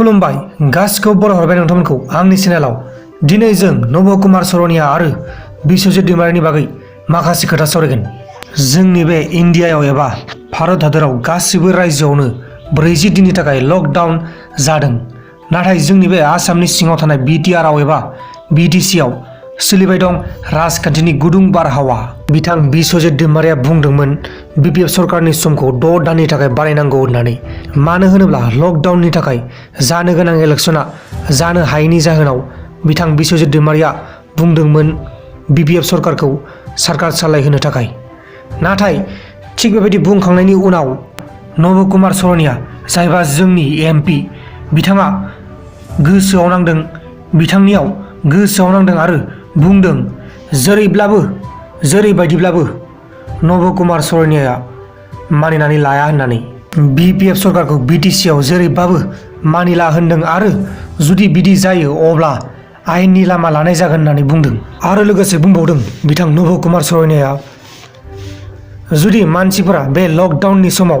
खुलुमबाय गासिखौ बर' हरबाय नोंथांमोनखौ आंनि चेनेलाव दिनै जों नब कुमार सरनिया आरो बिश्वजित दैमारिनि बागै माखासे खोथा सावरायगोन। जोंनि बे इन्डियायाव एबा भारत हादराव गासिबो रायजोआवनो 40 दिननि थाखाय लकडाउन जादों। नाथाय जोंनि बे आसामनि सिङाव थानाय बिटिआरआव एबा बिटिसिआव सोलिबाय दं राजखान्थिनि गुदुं बारहावा। बिथां बिश्वजित दैमारिया बुंदोंमोन बिपिएफ सरकारनि समखौ 6 दाननि थाखाय बारायनांगौ होननानै। मानो होनोब्ला लकडाउननि थाखाय जानो गोनां इलेक्शना जानो हायैनि जाहोनाव बिथां बिश्वजित दैमारिया बुंदोंमोन बिपिएफ सरकारखौ सरकार सालायहोनो थाखाय। नाथाय थिग बेबायदि बुंखांनायनि उनाव नब कुमार सरनिया जायबा जोंनि एमपि बिथाङा गोसोआव नांदों, बिथांनियाव गोसोआव नांदों आरो बुंदों जेरैबायदिब्लाबो नब कुमार सरनिया मानिनानै लाया होननानै। बिपिएफ सरकारखौ बिटिसिआव जेरैबाबो मानिला होनदों आरो जुदि बिदि जायो अब्ला आयेननि लामा लानाय जागोन होननानै बुंदों। आरो लोगोसे बुंबावदों बिथां नब कुमार सरनिया जुदि मानसिफोरा बे लकडाउननि समाव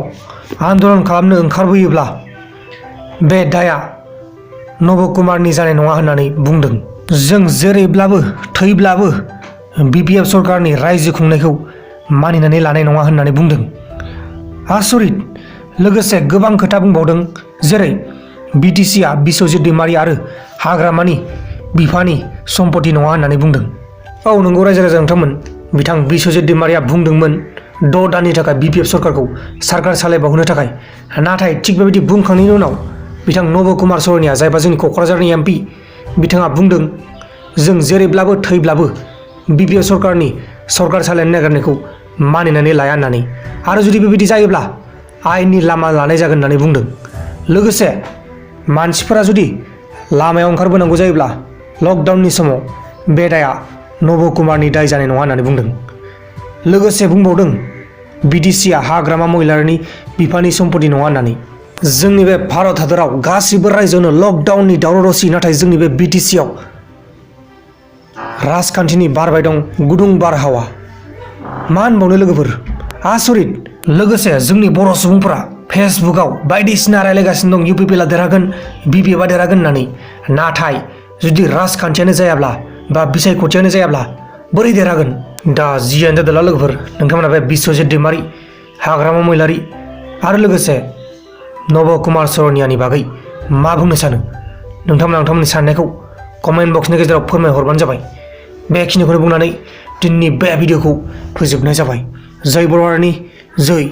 आन्दलन खालामनो ओंखारबोयोब्ला बे दाया नब कुमारनि जानाय नङा होननानै बुंदों। जों जेरैब्लाबो थैब्लाबो बिपिएफ सरकारनि रायजो खुंनायखौ मानिनानै लानाय नङा होननानै बुंदों। आसरित लोगोसे गोबां खोथा बुंबावदों, जेरै बिटिसिआ बिश्वजित दैमारि आरो हाग्रामानि बिफानि सम्पति नङा होननानै बुंदों। औ नंगौ रायजो राजा नोंथांमोन, बिथां बिश्वजित दैमारिया बुंदोंमोन 6 दाननि थाखाय बिपिएफ सरकारखौ सरकार सालायबावनो थाखाय। नाथाय थिग बेबायदि बुंखांनायनि उनाव बिथां नब कुमार सरनिया जायबा जोंनि क'क्राझारनि एमपि बिथाङा बुंदों जों जेरैब्लाबो थैब्लाबो बिपिएफ सरकारनि सरकार सालायनो नागिरनायखौ मानिनानै लाया होननानै। आरो जुदि बेबायदि जायोब्ला आयेननि लामा लानाय जागोन होननानै बुंदों। लोगोसे मानसिफोरा जुदि लामायाव ओंखारबोनांगौ जायोब्ला लकडाउननि समाव बे दाया नब कुमारनि दाय जानाय नङा होननानै बुंदों। लोगोसे बुंबावदों बिटिसिआ हाग्रामा महिलारिनि बिफानि सम्पति नङा होननानै। जोंनि बे भारत हादराव गासिबो रायजोआवनो लकडाउननि दावराव दावसि, नाथाय जोंनि बे बिटिसिआव राजखान्थिनि बारबाय दं गुदुं बारहावा। मा होनबावनो लोगोफोर, आसरित। लोगोसे जोंनि बर' सुबुंफोरा फेसबुकआव बायदिसिना रायलायगासिनो दं इउपिपिएलआ देरहागोन, बिपिएफआ देरहागोन होननानै। नाथाय जुदि राजखान्थियानो जायाब्ला बा बिसायख'थियानो जायाब्ला बोरै देरहागोन? दा जियानो जादोंला लोगोफोर, नोंथांमोना बे बिश्वजित दैमारि, हाग्रामा महिलारि आरो लोगोसे नब कुमार सरनियानि बागै मा बुंनो सानो? नोंथांमोननि साननायखौ कमेन्ट बक्सनि गेजेराव फोरमायहरबानो जाबाय। बेखिनिखौनो बुंनानै दिनैनि बे भिडिअखौ फोजोबनाय जाबाय। जय बर' हारिनि जय।